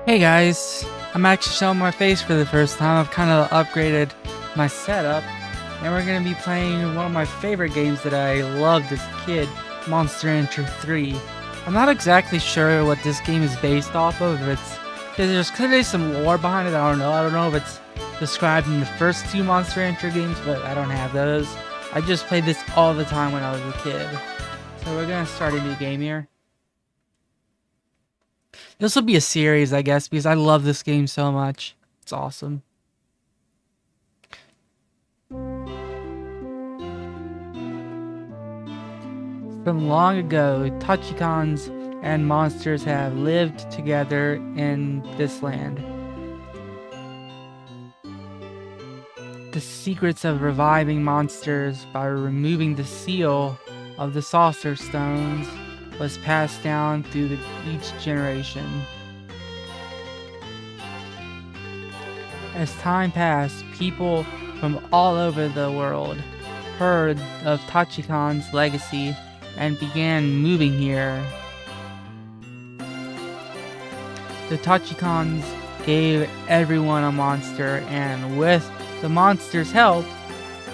Hey guys, I'm actually showing my face for the first time. I've kind of upgraded my setup, and we're going to be playing one of my favorite games that I loved as a kid, Monster Hunter 3. I'm not exactly sure what this game is based off of. There's clearly some lore behind it. I don't know. I don't know if it's described in the first two Monster Hunter games, but I don't have those. I just played this all the time when I was a kid. So we're going to start a new game here. This will be a series, I guess, because I love this game so much. It's awesome. From long ago, Tachikans and monsters have lived together in this land. The secrets of reviving monsters by removing the seal of the saucer stones was passed down through each generation. As time passed, people from all over the world heard of Tachikan's legacy and began moving here. The Tachikans gave everyone a monster, and with the monster's help,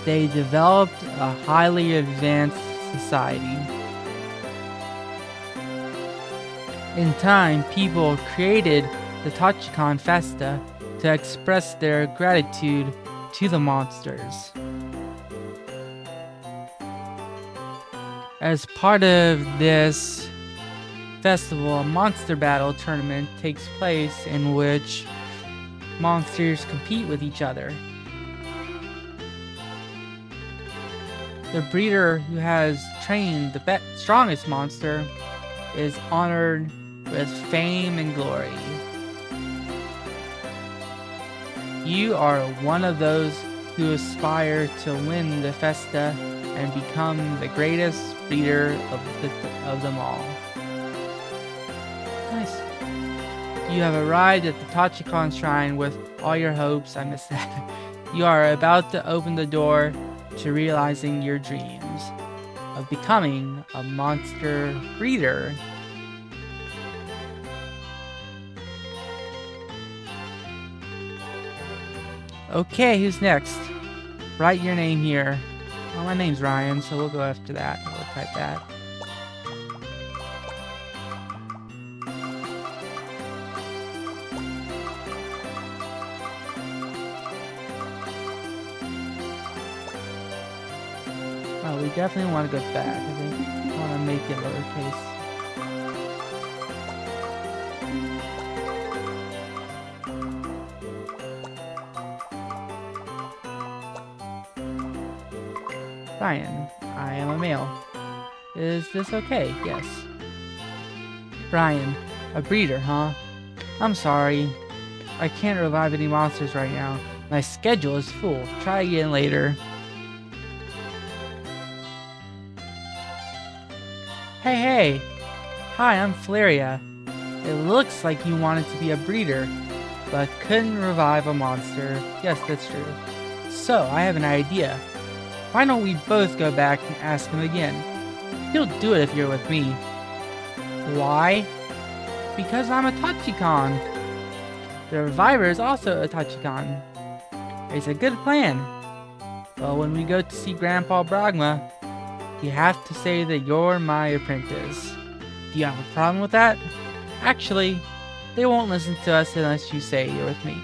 they developed a highly advanced society. In time, people created the Tachikan Festa to express their gratitude to the monsters. As part of this festival, a monster battle tournament takes place in which monsters compete with each other. The breeder who has trained the strongest monster is honored with fame and glory. You are one of those who aspire to win the festa and become the greatest breeder of them all. Nice. You have arrived at the Tachikan Shrine with all your hopes. I missed that. You are about to open the door to realizing your dreams of becoming a monster breeder. Okay, who's next? Write your name here. Well, my name's Ryan, so we'll go after that. We'll type that. Oh, we definitely want to go back. I think I want to make it lowercase. Ryan, I am a male. Is this okay? Yes. Ryan, a breeder, huh? I'm sorry. I can't revive any monsters right now. My schedule is full. Try again later. Hey! Hi, I'm Flaria. It looks like you wanted to be a breeder, but couldn't revive a monster. Yes, that's true. So, I have an idea. Why don't we both go back and ask him again? He'll do it if you're with me. Why? Because I'm a Tachikan. The reviver is also a Tachikan. It's a good plan. Well, when we go to see Grandpa Bragma, you have to say that you're my apprentice. Do you have a problem with that? Actually, they won't listen to us unless you say you're with me.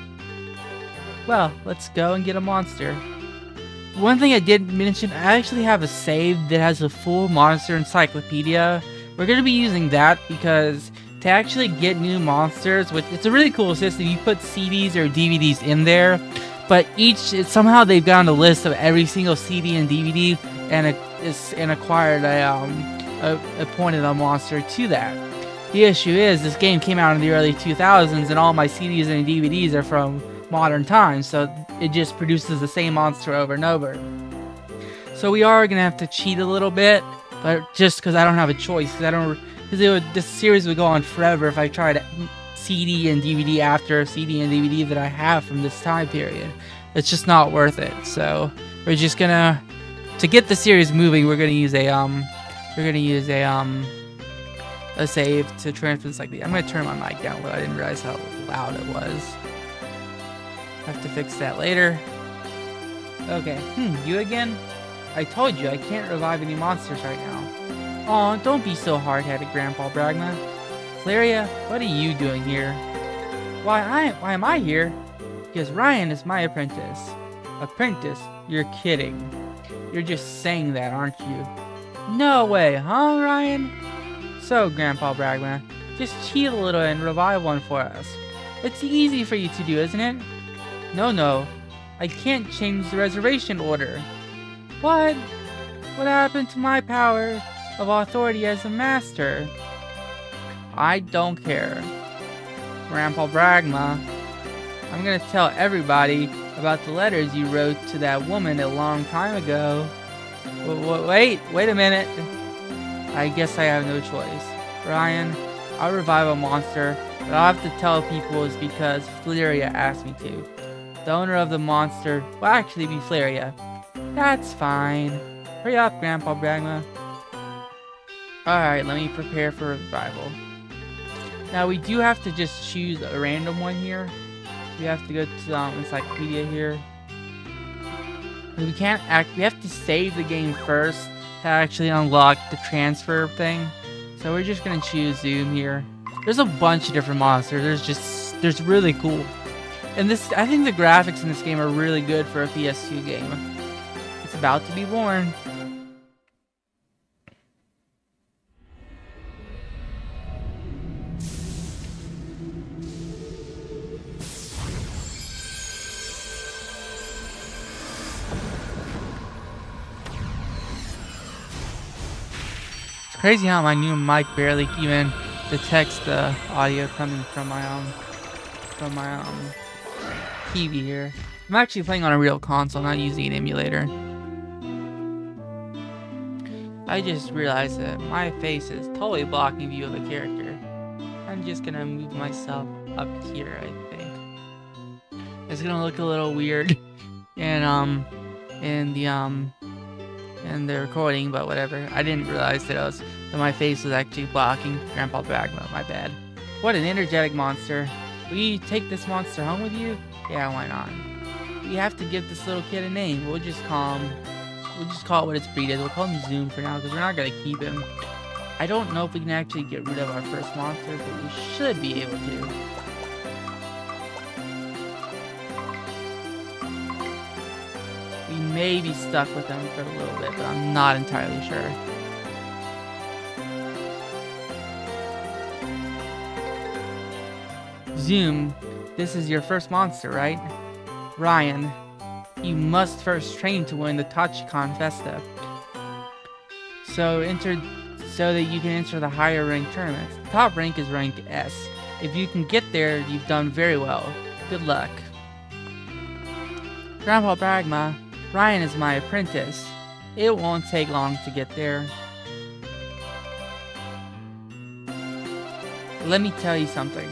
Well, let's go and get a monster. One thing I did mention, I actually have a save that has a full monster encyclopedia. We're going to be using that because to actually get new monsters, it's a really cool system. You put CDs or DVDs in there, but somehow they've gotten a list of every single CD and DVD and acquired appointed a monster to that. The issue is this game came out in the early 2000s and all my CDs and DVDs are from modern times, so it just produces the same monster over and over. So we are gonna have to cheat a little bit, but just because I don't have a choice, because this series would go on forever if I tried CD and DVD after CD and DVD that I have from this time period. It's just not worth it. So we're just gonna, to get the series moving, we're gonna use a a save to transfer this like the. I'm gonna turn my mic down low. I didn't realize how loud it was. Have to fix that later. Okay. You again? I told you I can't revive any monsters right now. Aw, don't be so hard-headed, Grandpa Bragma. Flaria, what are you doing here? Why am I here? Because Ryan is my apprentice. Apprentice? You're kidding. You're just saying that, aren't you? No way, huh, Ryan? So, Grandpa Bragma, just cheat a little and revive one for us. It's easy for you to do, isn't it? No. I can't change the reservation order. What? What happened to my power of authority as a master? I don't care. Grandpa Bragma, I'm gonna tell everybody about the letters you wrote to that woman a long time ago. Wait a minute. I guess I have no choice. Ryan, I'll revive a monster, but I'll have to tell people it's because Flaria asked me to. The owner of the monster will actually be Flaria. That's fine. Hurry up, Grandpa Bragma. Alright, let me prepare for revival. Now we do have to just choose a random one here. We have to go to the encyclopedia here. We can't we have to save the game first to actually unlock the transfer thing. So we're just gonna choose Zoom here. There's a bunch of different monsters. There's really cool. And I think the graphics in this game are really good for a PS2 game. It's about to be born. It's crazy how my new mic barely even detects the audio coming from my TV here. I'm actually playing on a real console, not using an emulator. I just realized that my face is totally blocking view of the character. I'm just gonna move myself up here, I think. It's gonna look a little weird in the recording, but whatever. I didn't realize that my face was actually blocking Grandpa Bragma. My bad. What an energetic monster. Will you take this monster home with you? Yeah, why not? We have to give this little kid a name. We'll just call it what its breed is. We'll call him Zoom for now because we're not gonna keep him. I don't know if we can actually get rid of our first monster, but we should be able to. We may be stuck with him for a little bit, but I'm not entirely sure. Zoom, this is your first monster, right? Ryan, you must first train to win the Tachikon Festa. So that you can enter the higher rank tournaments. The top rank is rank S. If you can get there, you've done very well. Good luck. Grandpa Bragma, Ryan is my apprentice. It won't take long to get there. Let me tell you something.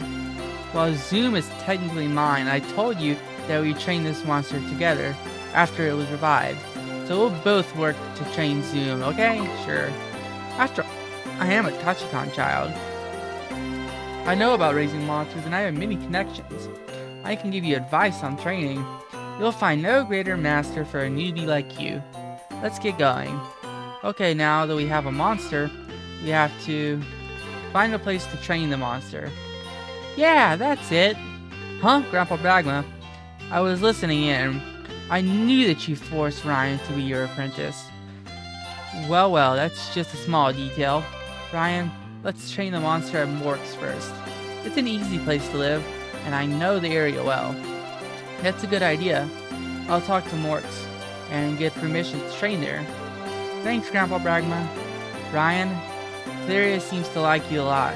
While Zoom is technically mine, I told you that we trained this monster together after it was revived. So we'll both work to train Zoom, okay? Sure. After all, I am a Tachikon child. I know about raising monsters and I have many connections. I can give you advice on training. You'll find no greater master for a newbie like you. Let's get going. Okay, now that we have a monster, we have to find a place to train the monster. Yeah, that's it. Huh, Grandpa Bragma? I was listening in. I knew that you forced Ryan to be your apprentice. Well, that's just a small detail. Ryan, let's train the monster at Mork's first. It's an easy place to live, and I know the area well. That's a good idea. I'll talk to Mork's and get permission to train there. Thanks, Grandpa Bragma. Ryan, Flaria seems to like you a lot.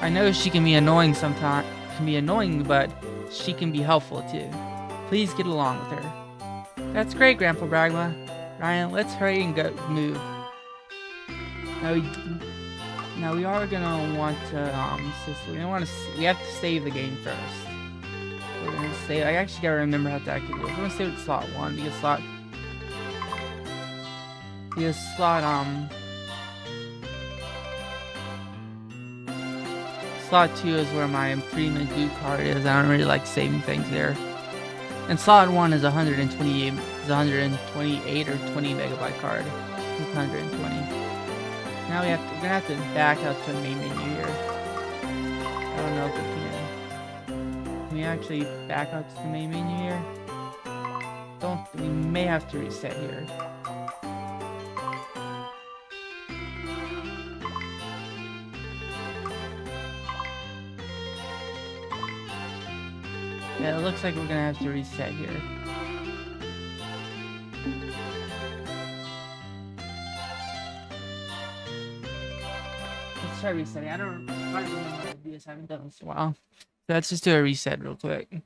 I know she can be annoying sometimes, but she can be helpful too. Please get along with her. That's great, Grandpa Bragma. Ryan, let's hurry and move. Now we are gonna want to we have to save the game first. We're gonna save. I actually gotta remember how to actually do it. We're gonna save it slot 1 because slot 2 is where my improvement boot card is. I don't really like saving things there. And slot 1 is 128 or 20 megabyte card. It's 120. Now we're gonna have to back out to the main menu here. I don't know if we can. Can we actually back out to the main menu here? We may have to reset here. Yeah, it looks like we're gonna have to reset here. Let's try resetting. I don't quite remember how to do this. I haven't done this in a while. So let's just do a reset real quick.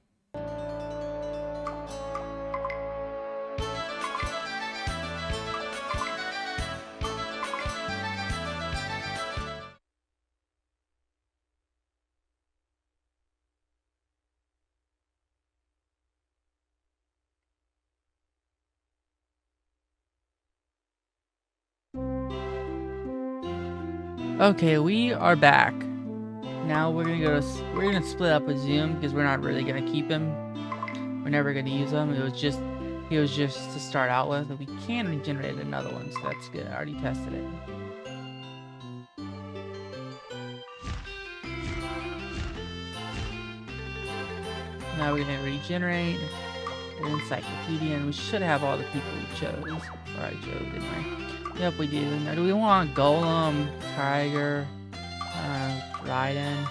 Okay, we are back. Now we're gonna split up with Zoom because we're not really gonna keep him. We're never gonna use him. He was just to start out with. But we can regenerate another one, so that's good. I already tested it. Now we're gonna regenerate an encyclopedia, and we should have all the people we chose. Or I chose anyway. Yep, we do. Now, do we want Golem, Tiger, Raiden?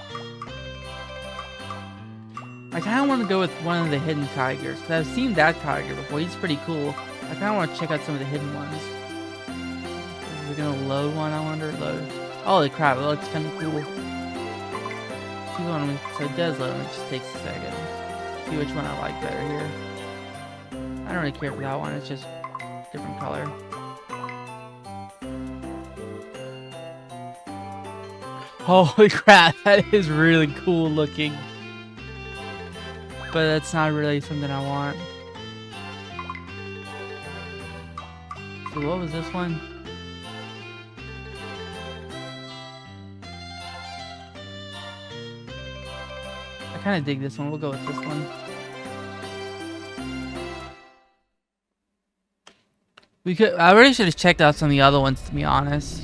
I kind of want to go with one of the hidden tigers, because I've seen that tiger before. He's pretty cool. I kind of want to check out some of the hidden ones. We're going to load one, I wonder? Load. Holy crap, it looks kind of cool. So it does load, it just takes a second. See which one I like better here. I don't really care for that one, it's just a different color. Holy crap, that is really cool looking. But that's not really something I want. So what was this one? I kind of dig this one. We'll go with this one. I really should have checked out some of the other ones, to be honest.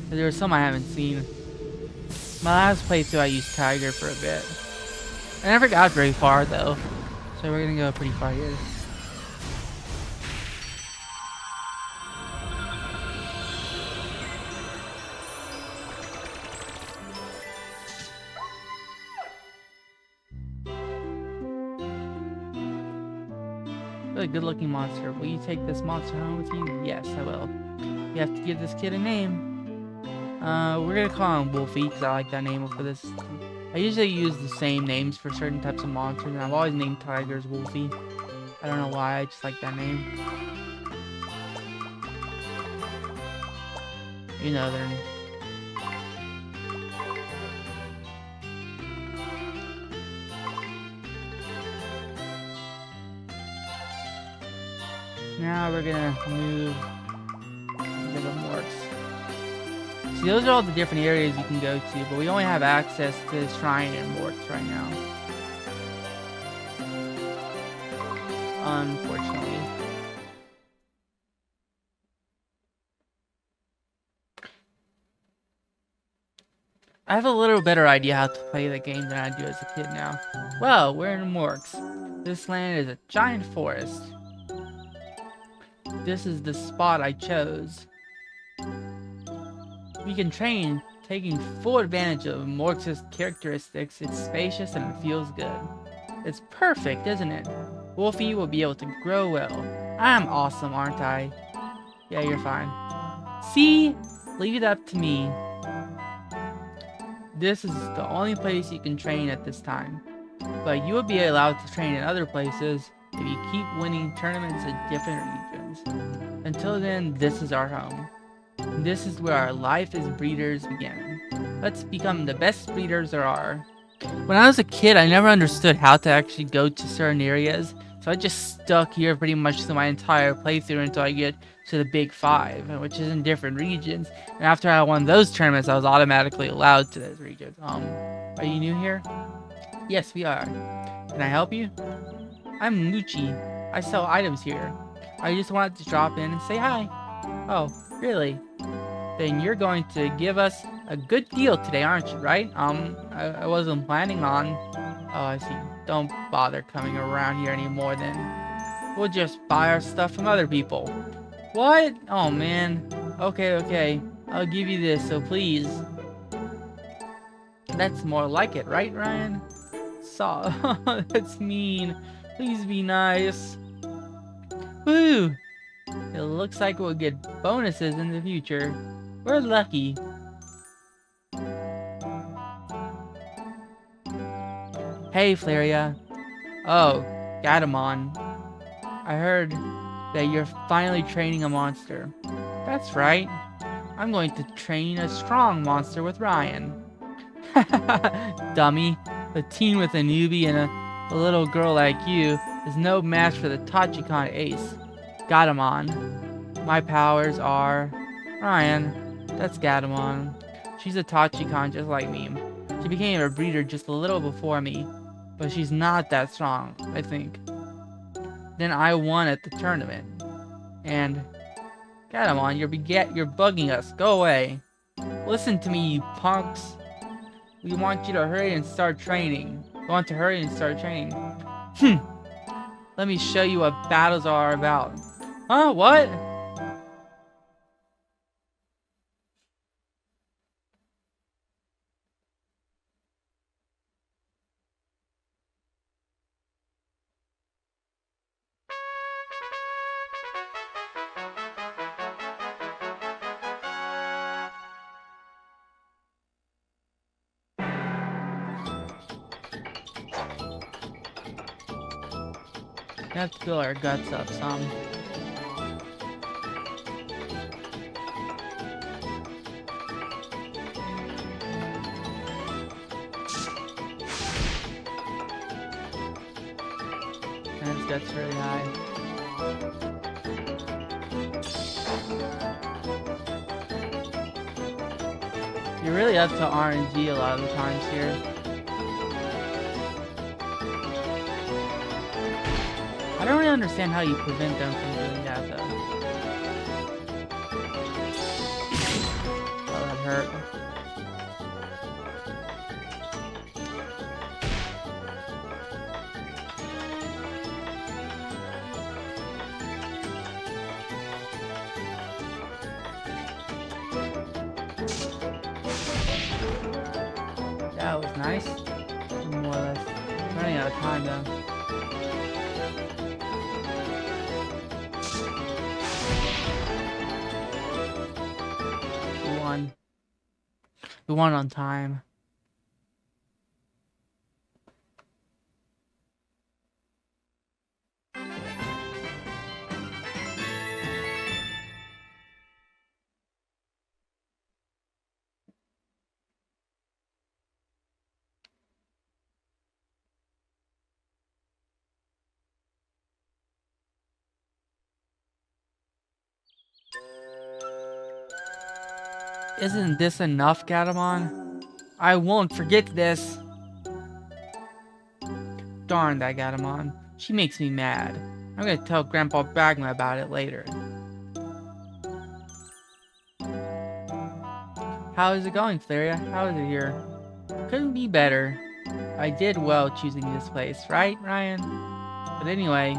There were some I haven't seen. My last playthrough I used Tiger for a bit. I never got very far though. So we're gonna go pretty far here. Really good looking monster. Will you take this monster home with you? Yes, I will. You have to give this kid a name. We're gonna call him Wolfy because I like that name for this. I usually use the same names for certain types of monsters, and I've always named tigers Wolfy. I don't know why, I just like that name. You know their name. Now we're gonna move to the Morks. See, those are all the different areas you can go to, but we only have access to the Shrine and Morks right now. Unfortunately. I have a little better idea how to play the game than I do as a kid now. Well, we're in Morks. This land is a giant forest. This is the spot I chose. We can train, taking full advantage of Morks' characteristics. It's spacious and it feels good. It's perfect, isn't it? Wolfy will be able to grow well. I'm awesome, aren't I? Yeah, you're fine. See? Leave it up to me. This is the only place you can train at this time. But you will be allowed to train in other places if you keep winning tournaments in different regions. Until then, this is our home. This is where our life as breeders begin. Let's become the best breeders there are. When I was a kid, I never understood how to actually go to certain areas So I just stuck here pretty much through my entire playthrough until I get to the Big Five, which is in different regions. And after I won those tournaments, I was automatically allowed to those regions. Are you new here? Yes, we are. Can I help you? I'm Lucci. I sell items here. I just wanted to drop in and say hi. Oh, really? Then you're going to give us a good deal today, aren't you, right? I wasn't planning on... Oh, I see. Don't bother coming around here anymore then. We'll just buy our stuff from other people. What? Oh, man. Okay. I'll give you this, so please. That's more like it, right, Ryan? That's mean. Please be nice. Woo! It looks like we'll get bonuses in the future. We're lucky. Hey, Flaria. Oh, Gatamon. I heard that you're finally training a monster. That's right. I'm going to train a strong monster with Ryan. Dummy. A teen with a newbie and a little girl like you is no match for the Tachikon ace. Gatamon. My powers are... Ryan, that's Gatamon. She's a Tachikon just like me. She became a breeder just a little before me, but she's not that strong, I think. Then I won at the tournament. And... Gatamon, you're bugging us. Go away. Listen to me, you punks. We want you to hurry and start training. Let me show you what battles are about. Huh? What? We have to fill our guts up some. And his guts really high. You're really up to RNG a lot of the times here. I don't really understand how you prevent them from doing that, though. Oh, that hurt. That was nice. More or less. Running out of time, though. We won on time. Isn't this enough, Gatamon? I won't forget this. Darn that Gatamon. She makes me mad. I'm gonna tell Grandpa Bagma about it later. How is it going, Flaria? How is it here? Couldn't be better. I did well choosing this place, right, Ryan? But anyway,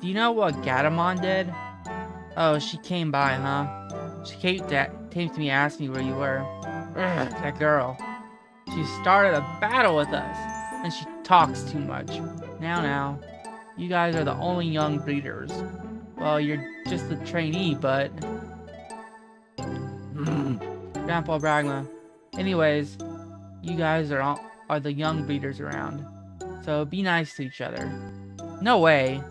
do you know what Gatamon did? Oh, she came by, huh? She came to me asking me where you were. Ugh, that girl. She started a battle with us, and she talks too much. Now, you guys are the only young breeders. Well, you're just a trainee, but... Grandpa Bragma. Anyways, you guys are the young breeders around, so be nice to each other. No way.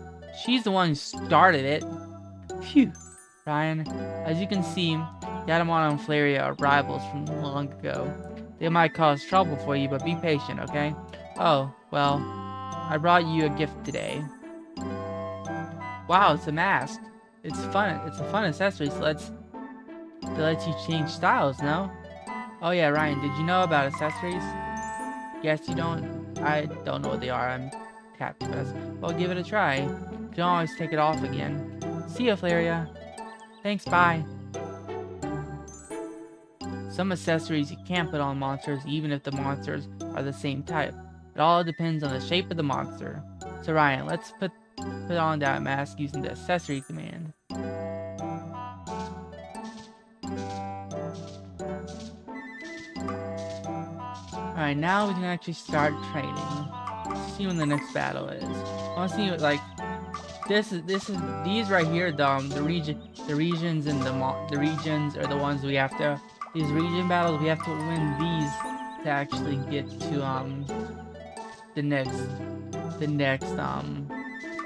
She's the one who started it. Phew. Ryan, as you can see, Gatamon and Flaria are rivals from long ago. They might cause trouble for you, but be patient, okay? Oh, well, I brought you a gift today. Wow, it's a mask. It's fun. It's a fun accessory. So it lets you change styles. No? Oh yeah, Ryan. Did you know about accessories? Yes, you don't. I don't know what they are. I'm captious. Well, give it a try. You can always take it off again. See ya, Flaria. Thanks. Bye. Some accessories you can't put on monsters even if the monsters are the same type. It all depends on the shape of the monster. So Ryan, let's put on that mask using the accessory command. Alright, now we can actually start training. Let's see when the next battle is. I want to see what, like, these right here, the regions and the regions are the ones we have to, these region battles, we have to win these to actually get to the next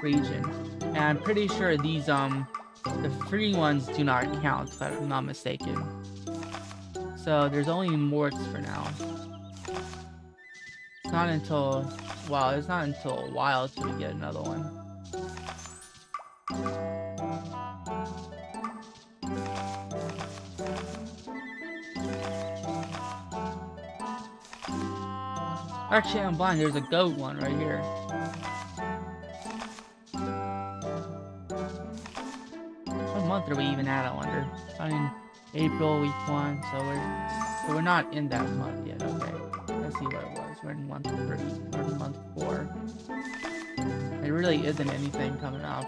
region. And I'm pretty sure these the free ones do not count if I'm not mistaken. So there's only Morts for now. It's not until, well, it's not until a while till we get another one. Actually, I'm blind. There's a goat one right here. What month are we even at, I wonder? I mean, April, week 1, so we're not in that month yet. Okay, let's see what it was. We're in month 3. We're in month 4. There really isn't anything coming up.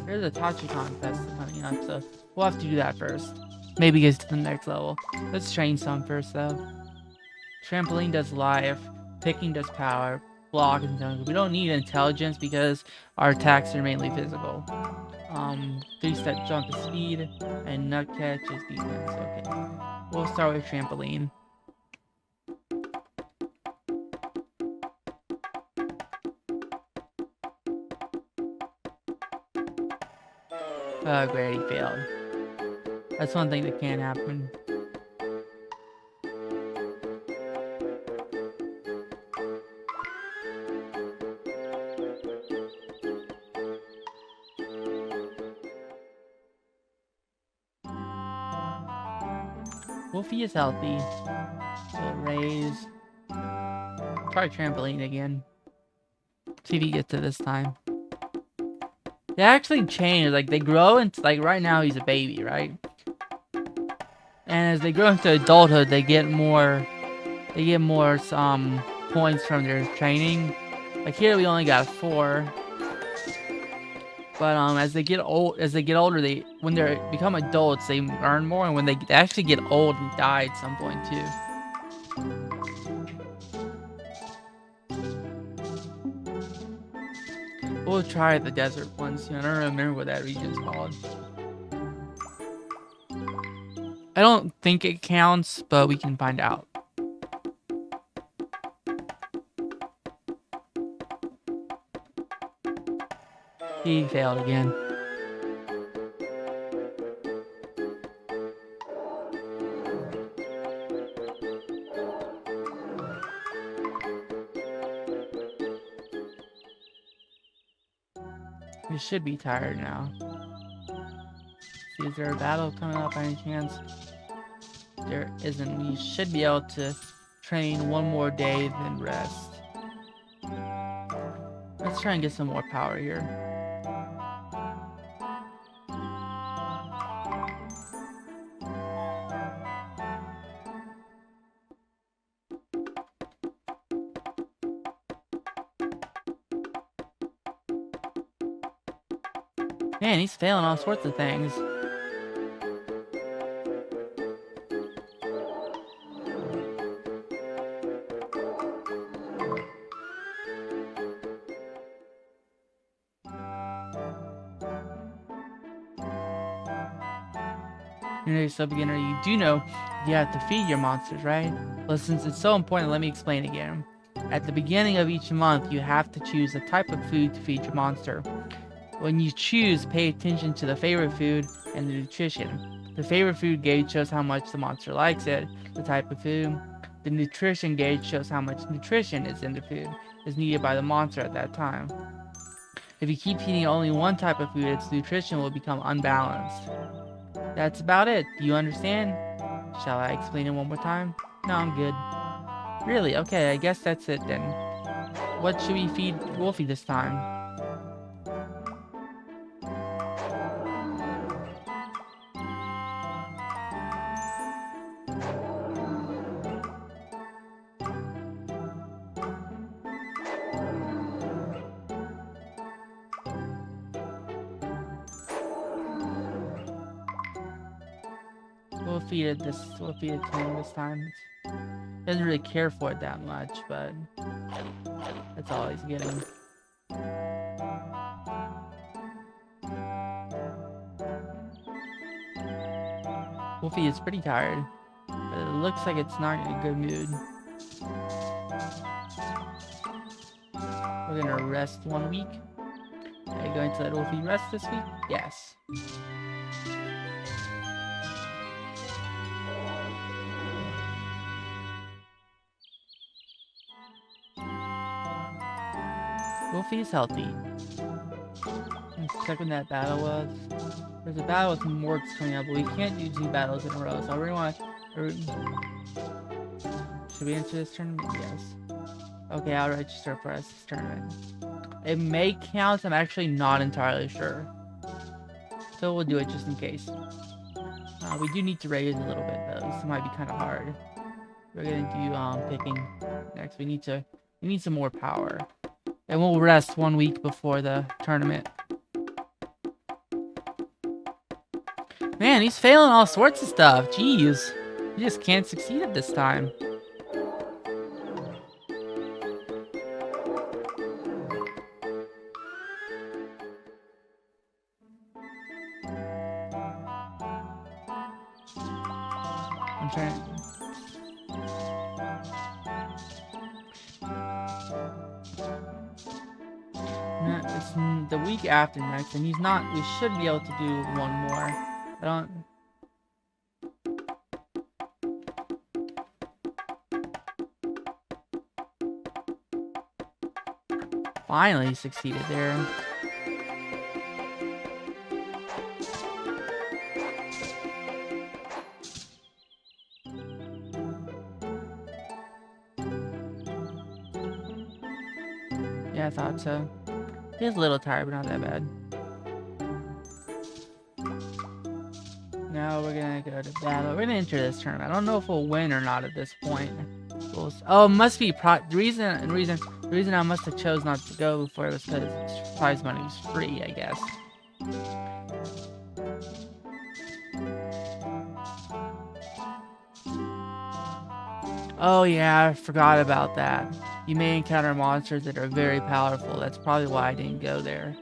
There's a Tachikon Fest coming up, so we'll have to do that first. Maybe get to the next level. Let's train some first, though. Trampoline does life. Picking does power. Block and intelligence. We don't need intelligence because our attacks are mainly physical. 3-step jump is speed, and nut catch is defense. Okay. We'll start with trampoline. Great, he failed. That's one thing that can't happen. Wolfy is healthy. So raise. Try trampoline again. See if he gets it this time. They actually change. Like, they grow into, like, right now he's a baby, right? And as they grow into adulthood, they get more points from their training. Like here we only got 4. But as they get older, when they become adults, they earn more, and when they actually get old and die at some point too. We'll try the desert one soon. I don't remember what that region's called. I don't think it counts, but we can find out. He failed again. We should be tired now. See, is there a battle coming up by any chance? There isn't. We should be able to train one more day, then rest. Let's try and get some more power here. Man, he's failing all sorts of things. You're a beginner, you do know you have to feed your monsters, right? Well, since it's so important, let me explain again. At the beginning of each month, you have to choose a type of food to feed your monster. When you choose, pay attention to the favorite food and the nutrition. The favorite food gauge shows how much the monster likes it, the type of food. The nutrition gauge shows how much nutrition is in the food is needed by the monster at that time. If you keep eating only one type of food, its nutrition will become unbalanced. That's about it. Do you understand? Shall I explain it one more time? No, I'm good. Really? Okay, I guess that's it then. What should we feed Wolfy this time? We'll feed it to him this time. Doesn't really care for it that much, but that's all he's getting. Wolfy is pretty tired, but it looks like it's not in a good mood. We're gonna rest 1 week. Are you going to let Wolfy rest this week? Yes. Wolfy is healthy. Let's check when that battle was. There's a battle with Morts coming up, but we can't do 2 battles in a row, so I really want to... Should we enter this tournament? Yes. Okay, I'll register for this tournament. It may count, I'm actually not entirely sure. So we'll do it just in case. We do need to raise a little bit though, this might be kind of hard. We're gonna do picking next. We need some more power. And we'll rest 1 week before the tournament. Man, he's failing all sorts of stuff. Jeez. He just can't succeed at this time. I'm trying to... No, it's the week after next, and he's not... We should be able to do 1 more. I don't... Finally succeeded there. Yeah, I thought so. He's a little tired, but not that bad. Now we're gonna go to battle. We're gonna enter this tournament. I don't know if we'll win or not at this point. Oh, it must be the reason I must have chose not to go before it was because prize money was free, I guess. Oh yeah, I forgot about that. You may encounter monsters that are very powerful. That's probably why I didn't go there.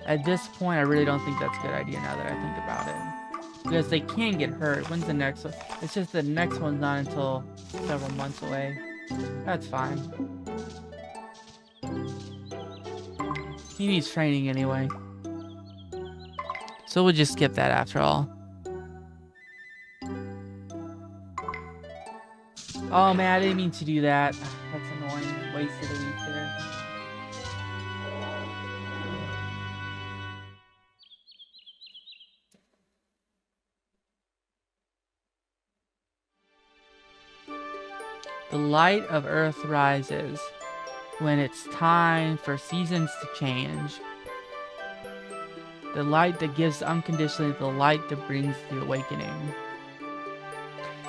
At this point, I really don't think that's a good idea now that I think about it. Because they can get hurt. When's the next one? It's just the next one's not until several months away. That's fine. He needs training anyway. So we'll just skip that after all. Oh man, I didn't mean to do that. That's annoying. Wasted a week there. The light of Earth rises when it's time for seasons to change. The light that gives unconditionally, the light that brings the awakening.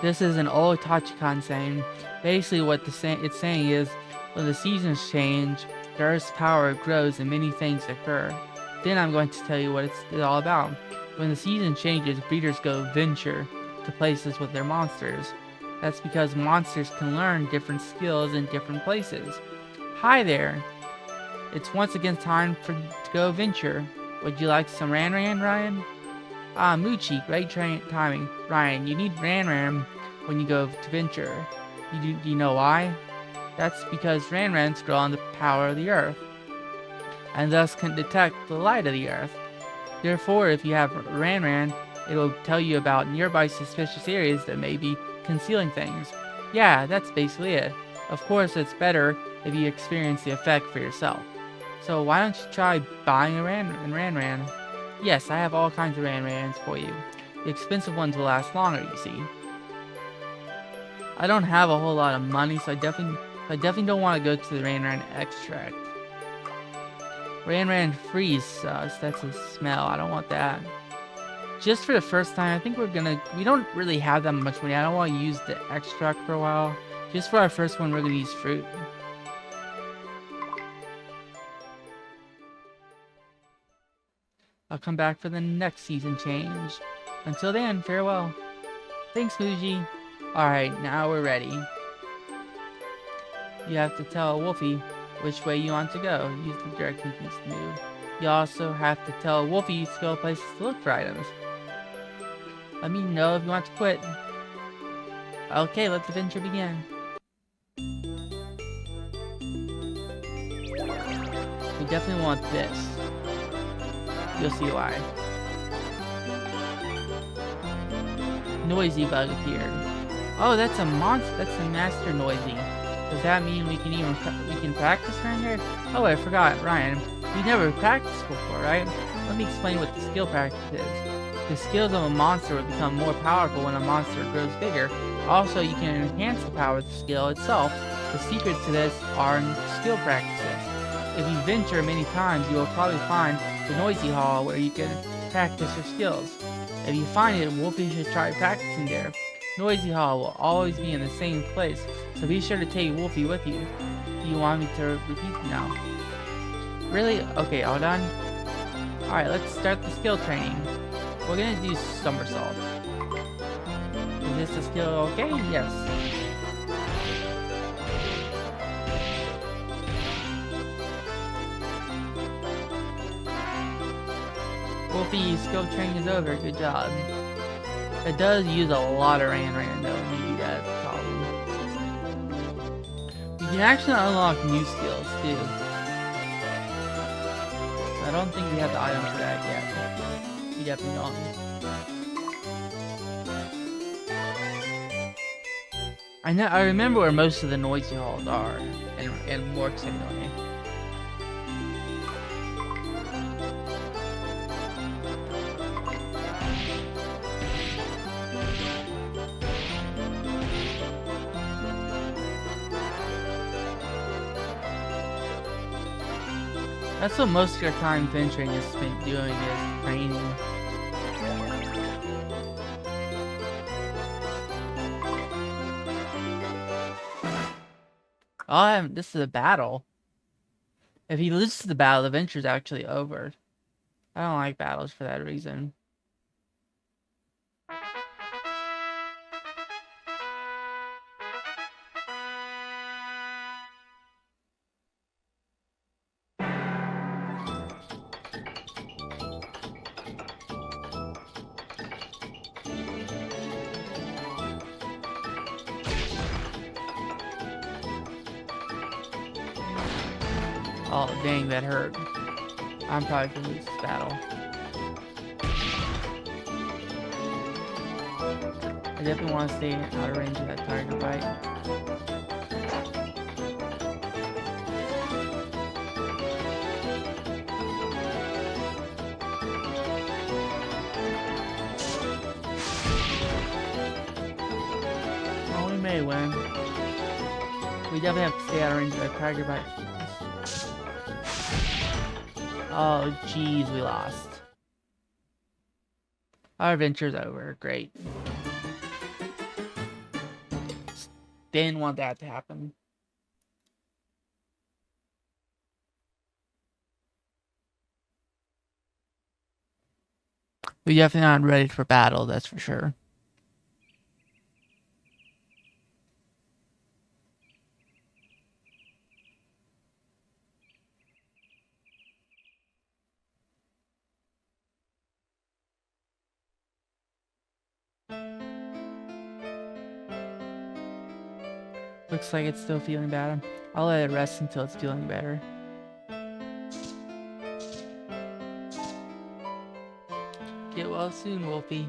This is an old Tachikon saying. Basically what it's saying is, when the seasons change, the Earth's power grows and many things occur. Then I'm going to tell you what it's all about. When the season changes, breeders go venture to places with their monsters. That's because monsters can learn different skills in different places. Hi there! It's once again time to go venture. Would you like some Ran, Ryan? Ah, Moochie, great timing. Ryan, you need Ran when you go to venture. Do you know why? That's because Rans grow on the power of the Earth, and thus can detect the light of the Earth. Therefore, if you have Ran, it will tell you about nearby suspicious areas that may be concealing things. Yeah, that's basically it. Of course, it's better if you experience the effect for yourself. So why don't you try buying a Ran? Yes, I have all kinds of Rans for you. The expensive ones will last longer, you see. I don't have a whole lot of money, so I definitely don't want to go to the Ran extract. Ran freeze sus. That's a smell. I don't want that. Just for the first time, I think we don't really have that much money. I don't want to use the extract for a while. Just for our first one, we're gonna use fruit. I'll come back for the next season change. Until then, farewell. Thanks, Muji. Alright, now we're ready. You have to tell Wolfy which way you want to go. Use the direction keys to move. You also have to tell Wolfy to go places to look for items. Let me know if you want to quit. Okay, let the adventure begin. We definitely want this. You'll see why. Noisy bug appeared. Oh, that's a monster. That's a master Noisy. Does that mean we can practice around here? Oh, I forgot, Ryan. We never practiced before, right? Let me explain what the skill practice is. The skills of a monster will become more powerful when a monster grows bigger. Also, you can enhance the power of the skill itself. The secrets to this are in skill practices. If you venture many times, you will probably find the Noisy Hall where you can practice your skills. If you find it, Wolfy should try practicing there. Noisy Hall will always be in the same place, so be sure to take Wolfy with you. Do you want me to repeat now? Really? Okay, all done? Alright, let's start the skill training. We're gonna do somersault. Is this the skill okay? Yes. Wolfy, skill training is over. Good job. It does use a lot of Ran though. Maybe that's the problem. You can actually unlock new skills too. I don't think we have the item for that yet. We definitely don't. I remember where most of the Noisy Halls are, and works anyway. That's what most of your time venturing is spent doing, is training. Oh, this is a battle. If he loses the battle, the adventure's actually over. I don't like battles for that reason. Oh, dang, that hurt. I'm probably gonna lose this battle. I definitely want to stay out of range of that tiger bite. Oh, we may win. We definitely have to stay out of range of that tiger bite. Oh, jeez, we lost. Our adventure's over. Great. Didn't want that to happen. We definitely not ready for battle, that's for sure. Looks like it's still feeling bad. I'll let it rest until it's feeling better. Get well soon, Wolfy.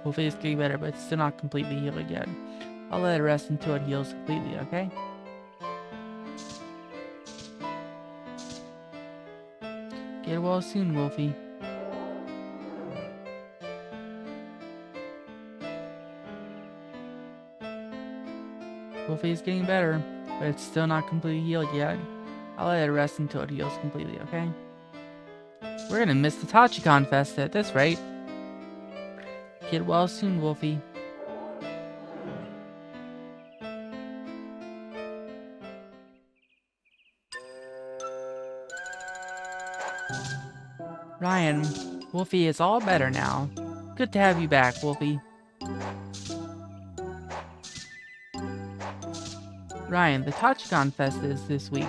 Hopefully it's getting better, but it's still not completely healed yet. I'll let it rest until it heals completely, okay? Get well soon, Wolfy. Wolfy is getting better, but it's still not completely healed yet. I'll let it rest until it heals completely, okay? We're gonna miss the Tachikon Fest at this rate. Get well soon, Wolfy. Ryan, Wolfy is all better now. Good to have you back, Wolfy. Ryan, the Tachikon Fest is this week.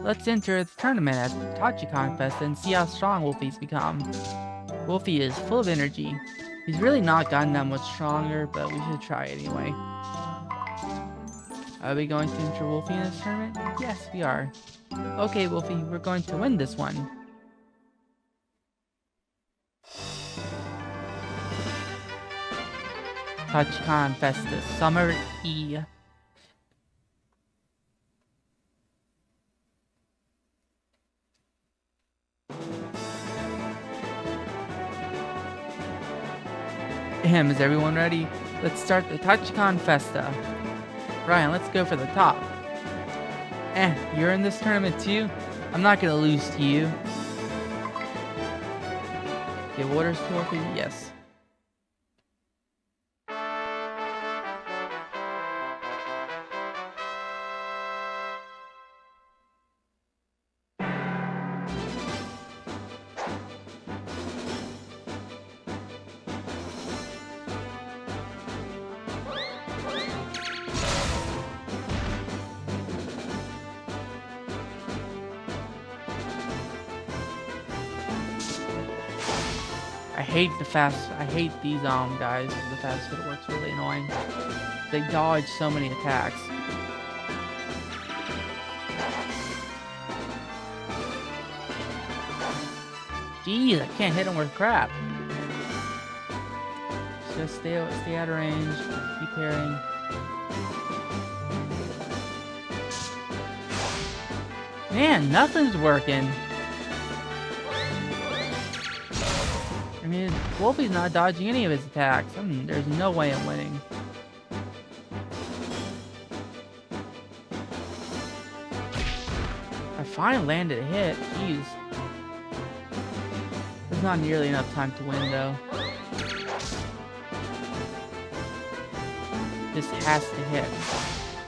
Let's enter the tournament at the Tachikon Fest and see how strong Wolfy's become. Wolfy is full of energy. He's really not gotten that much stronger, but we should try anyway. Are we going to enter Wolfy in this tournament? Yes, we are. Okay, Wolfy, we're going to win this one. Tachikon Festa Summer E. Is everyone ready? Let's start the Tachikon Festa. Ryan, let's go for the top. You're in this tournament too? I'm not gonna lose to you. Give orders to Wolfy? Yes. I hate these guys with the fast footwork's really annoying. They dodge so many attacks. Jeez, I can't hit him worth crap. Just stay out of range, keep parrying. Man, nothing's working. I mean, Wolfy's not dodging any of his attacks. There's no way I'm winning. I finally landed a hit. Jeez. There's not nearly enough time to win, though. This has to hit.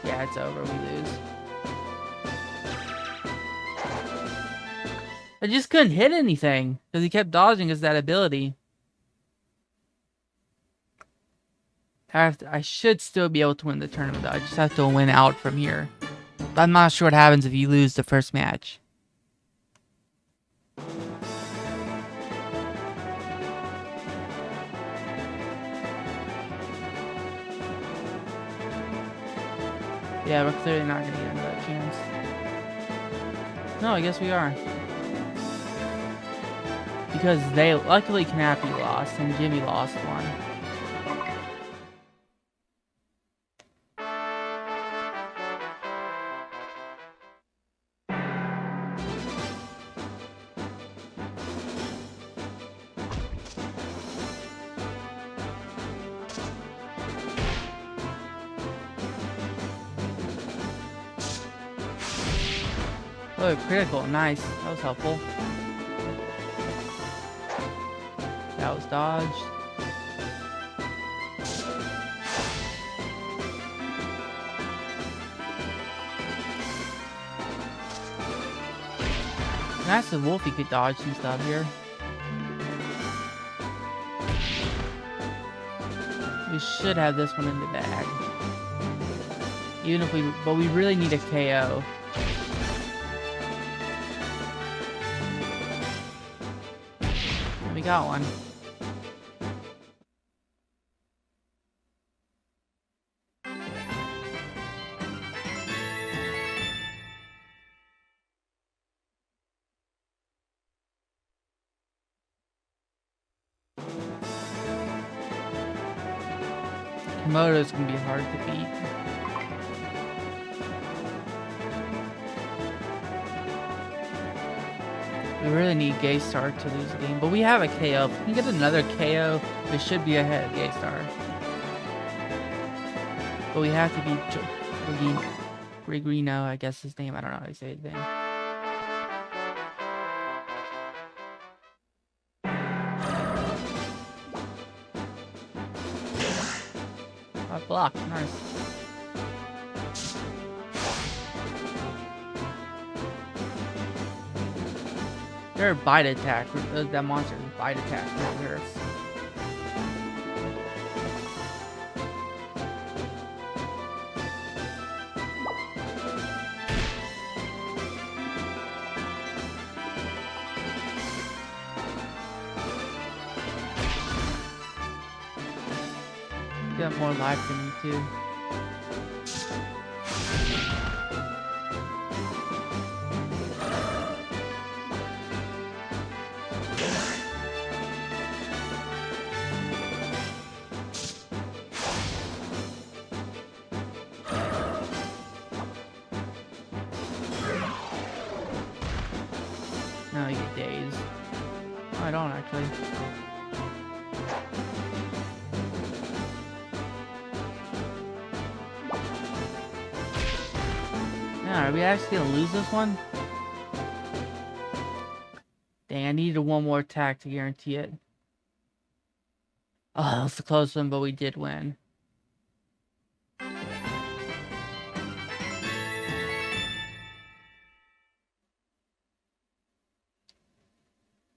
Yeah, it's over. We lose. I just couldn't hit anything because he kept dodging as that ability. I should still be able to win the tournament, though. I just have to win out from here. But I'm not sure what happens if you lose the first match. Yeah, we're clearly not going to get another chance. No, I guess we are. Because luckily Knappy lost and Jimmy lost one. Oh, critical, nice. That was helpful. That was dodged. Nice if Wolfy could dodge some stuff here. We should have this one in the bag. Even if but we really need a KO. We got one. Komodo's gonna be hard to beat. We really need Gaystar to lose the game, but we have a KO. If we can get another KO, we should be ahead of Gaystar. But we have to beat Grigrino, I guess his name. I don't know how to say his name. I blocked. Nice. Their bite attack, that monster's bite attack really hurts. You got more life than me too. No, you get dazed. Oh, I don't actually. Are we actually gonna lose this one? Dang, I needed one more attack to guarantee it. Oh, that was a close one, but we did win.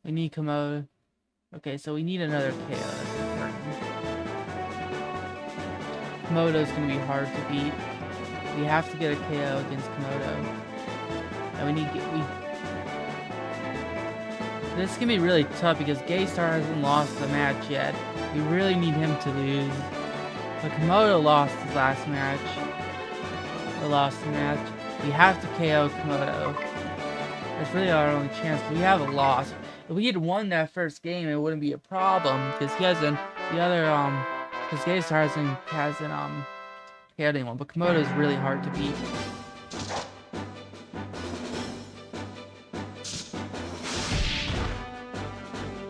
We need Komodo. Okay, so we need another KO. That's important. Komodo's gonna be hard to beat. We have to get a KO against Komodo. And we need this is gonna be really tough because Gaystar hasn't lost the match yet. We really need him to lose. But Komodo lost his last match. Or lost the match. We have to KO Komodo. That's really our only chance. We have a loss. If we had won that first game, it wouldn't be a problem because he hasn't because Gaystar hasn't KO'd anyone, but Komodo is really hard to beat.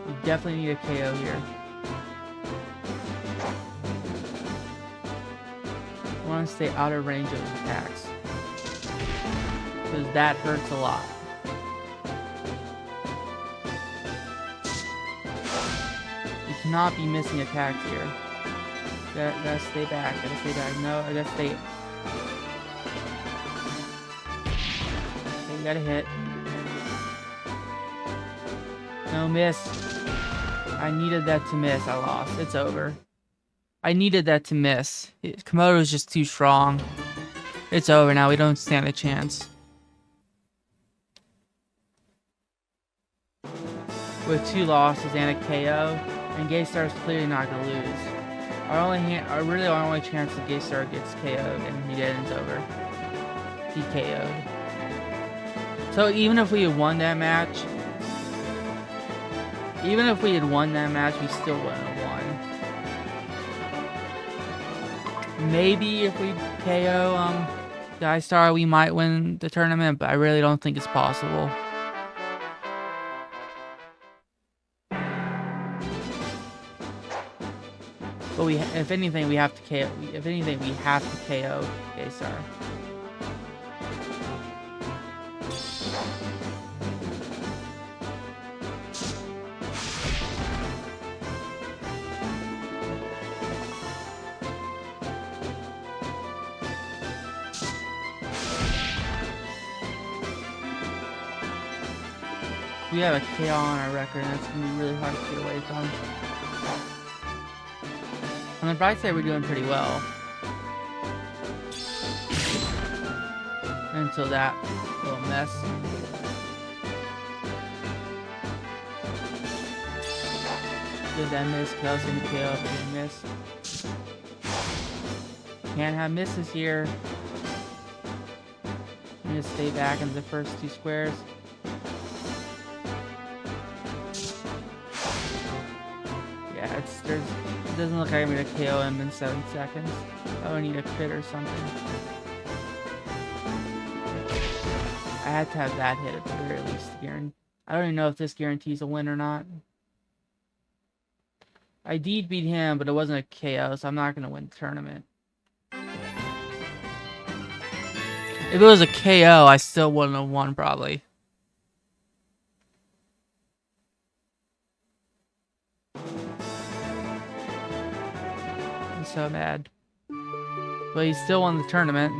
We definitely need a KO here. I want to stay out of range of attacks because that hurts a lot. We cannot be missing attacks here. Gotta stay back, No, I gotta stay. Okay, we gotta hit. No, miss. I needed that to miss. I lost. It's over. I needed that to miss. Komodo's just too strong. It's over now. We don't stand a chance. With 2 losses and a KO, and Gaystar's clearly not gonna lose. Our only chance that Gaystar gets KO'd and it's over. He KO'd. So even if we had won that match, we still wouldn't have won. Maybe if we KO Gaystar, we might win the tournament, but I really don't think it's possible. But if anything, we have to KO. If anything, we have to KO Gaystar. We have a KO on our record, and that's gonna be really hard to get away from. On the bright side, we're doing pretty well. Until that little mess. Did that miss? Cause I was gonna KO if I didn't miss. Can't have misses here. I'm gonna stay back into the first 2 squares. Yeah, it's monsters. It doesn't look like I'm gonna KO him in 7 seconds. I would need a crit or something. I had to have that hit at the very least. I don't even know if this guarantees a win or not. I did beat him, but it wasn't a KO, so I'm not gonna win the tournament. If it was a KO, I still wouldn't have won, probably. I'm so mad. But he still won the tournament.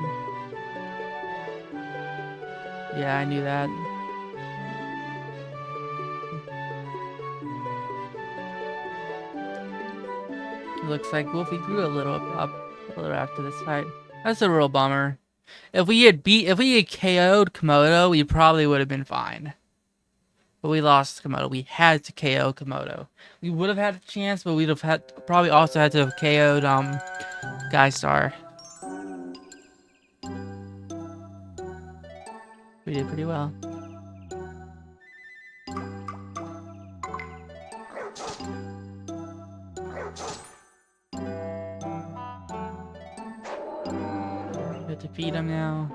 Yeah, I knew that. It looks like Wolfy grew a little after this fight. That's a real bummer. If we had KO'd Komodo, we probably would have been fine. But we lost Komodo. We had to KO Komodo. We would have had a chance, but we'd have probably also had to have KO'd Guy Star. We did pretty well. We have to feed him now.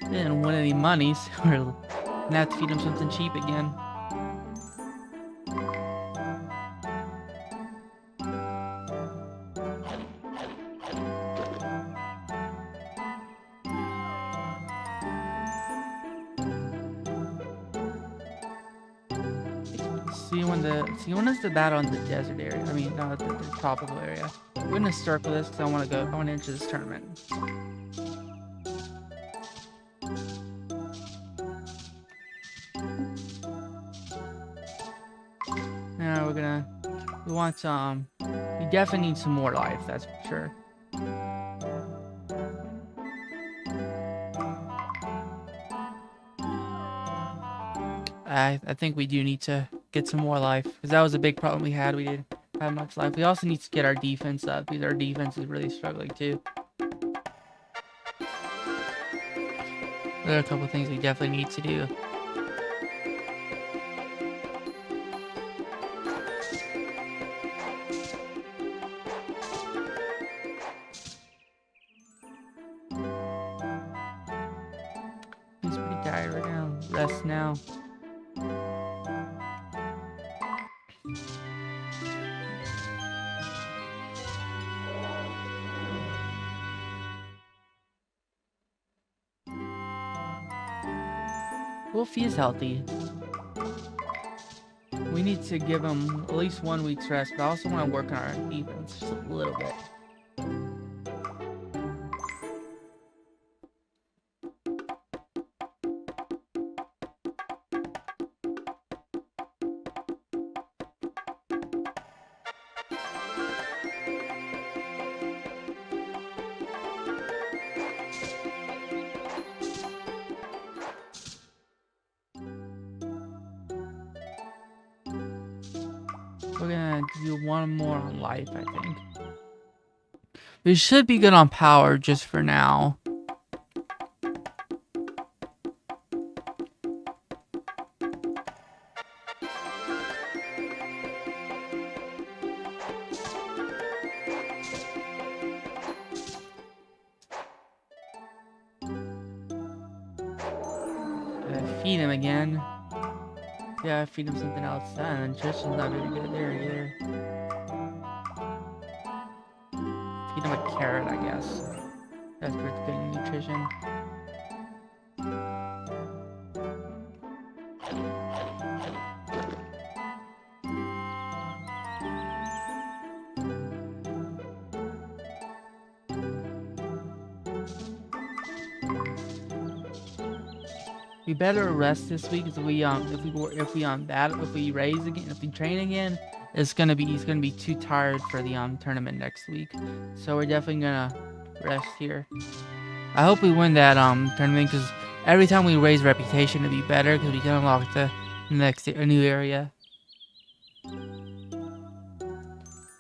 We didn't win any money, so we're gonna have to feed him something cheap again. See when is the battle in the desert area? I mean, no, the tropical area. We're gonna circle this because I want to enter this tournament. Now we want some. We definitely need some more life. That's for sure. I think we do need to get some more life, because that was a big problem we had. We didn't have much life. We also need to get our defense up, because our defense is really struggling too. There are a couple things we definitely need to do. He's pretty tired right now. Rest now. Wolfy is healthy. We need to give him at least 1 week's rest, but I also want to work on our defense just a little bit. We're gonna do 1 more on life, I think. We should be good on power just for now. Feed him again. Yeah, feed him something else. Nutrition's not very good there either. Feed him a carrot, I guess. That's pretty good nutrition. We better rest this week, because if we raise again, if we train again, he's gonna be too tired for the tournament next week. So we're definitely gonna rest here. I hope we win that tournament, because every time we raise reputation, it'll be better, because we can unlock the next new area.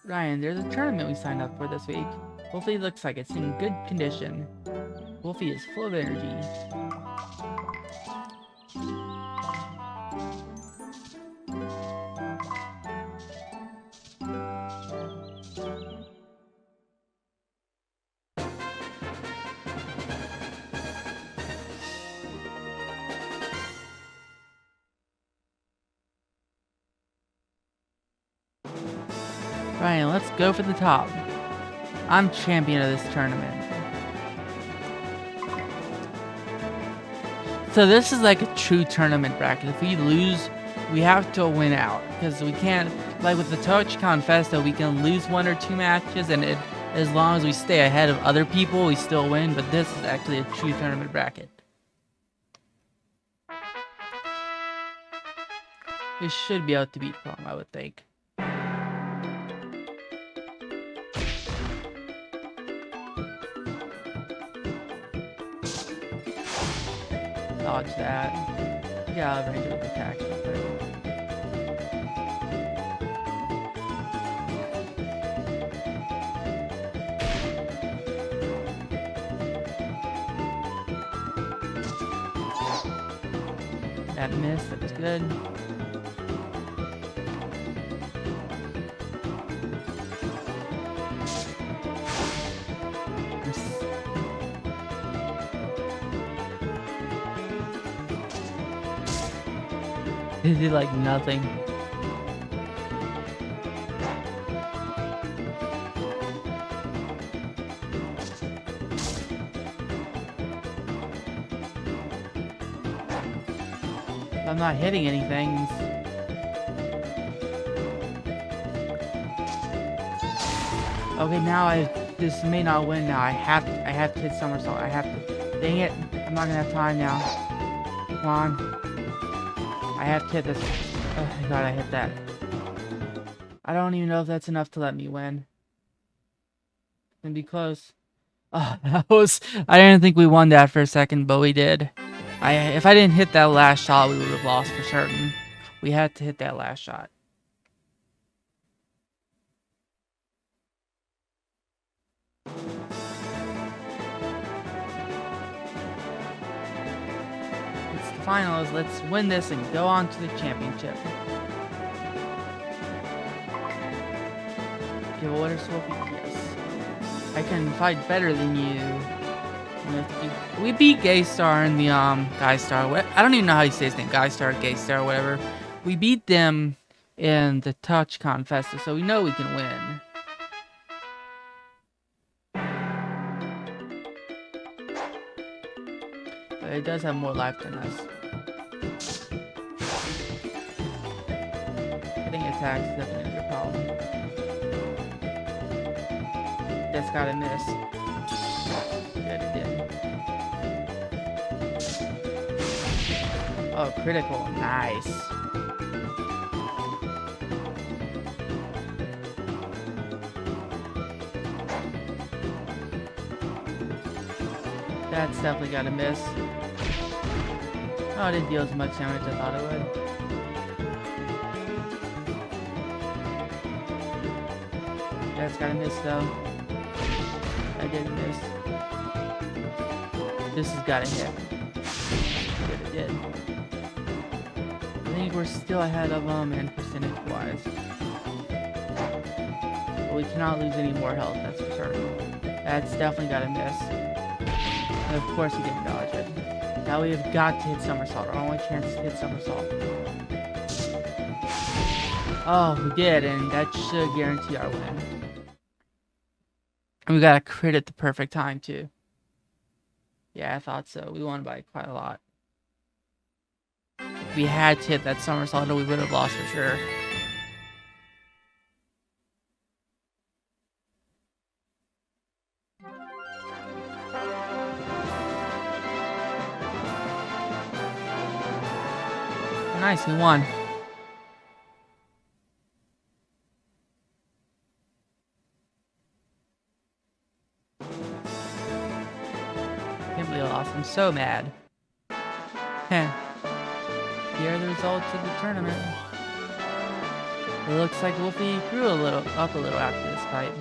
Ryan, there's a tournament we signed up for this week. Wolfy looks like it's in good condition. Wolfy is full of energy. Fine, let's go for the top. I'm champion of this tournament. So this is like a true tournament bracket. If we lose, we have to win out. Because we can't, like with the TouchCon Festa, we can lose 1 or 2 matches, and as long as we stay ahead of other people, we still win. But this is actually a true tournament bracket. We should be able to beat Prom, I would think. Dodge that. Yeah, I'll range with attack. That missed, that was good. It did like nothing. I'm not hitting anything. Okay, now this may not win now. I have to hit somersault. I have to. Dang it. I'm not gonna have time now. Come on. I have to hit this. Oh my god, I hit that. I don't even know if that's enough to let me win. It's gonna be close. Oh, that was... I didn't think we won that for a second, but we did. If I didn't hit that last shot, we would have lost for certain. We had to hit that last shot. It's the finals. Let's win this and go on to the championship. Give a winner, Wolfy? Yes. I can fight better than you. We beat Gaystar in the Guystar. I don't even know how you say his name. Guystar, Gaystar, whatever. We beat them in the TouchCon Festa, so we know we can win. But it does have more life than us. Hitting attacks is definitely a problem. That's gotta miss. Good, it did. Oh, critical. Nice. That's definitely got to miss. Oh, it didn't deal as much damage as I thought it would. That's got to miss, though. I didn't miss. This has got to hit. Good, it did. I think we're still ahead of them and percentage-wise. But we cannot lose any more health, that's for certain. That's definitely got to miss. And of course he didn't dodge it. Now we have got to hit somersault. Our only chance to hit somersault. Oh, we did, and that should guarantee our win. And we got a crit at the perfect time, too. Yeah, I thought so. We won by quite a lot. If we had to hit that somersault, we would have lost for sure. Nice, we won. Can't believe I lost. I'm so mad. Heh. Here are the results of the tournament. It looks like Wolfy grew up a little after this fight.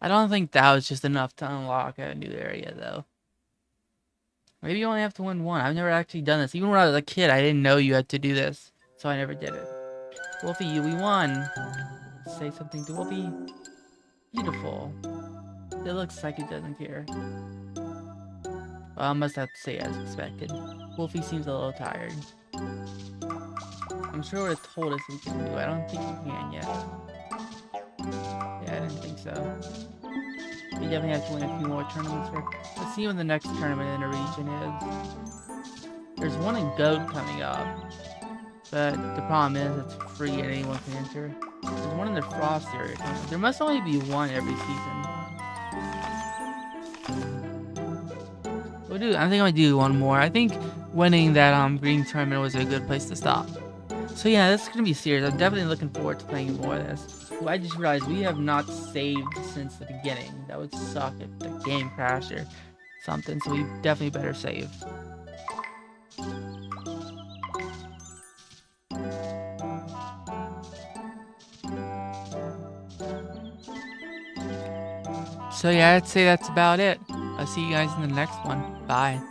I don't think that was just enough to unlock a new area, though. Maybe you only have to win one. I've never actually done this. Even when I was a kid, I didn't know you had to do this. So I never did it. Wolfy, we won. Say something to Wolfy. Beautiful. It looks like it doesn't care. Well, I must have to say as expected. Wolfy seems a little tired. I I'm sure it would have told us we can do it. I don't think we can yet. Yeah, I didn't think so. We definitely have to win a few more tournaments first. Let's see when the next tournament in the region is. There's one in Goat coming up. But the problem is it's free and anyone can enter. There's one in the Frost area coming. There must only be one every season. We'll do. I think I'm gonna do one more. I think winning that green tournament was a good place to stop. So yeah, this is gonna be serious. I'm definitely looking forward to playing more of this. Ooh, I just realized we have not saved since the beginning. That would suck if the game crashed or something. So we definitely better save. So yeah, I'd say that's about it. I'll see you guys in the next one. Bye.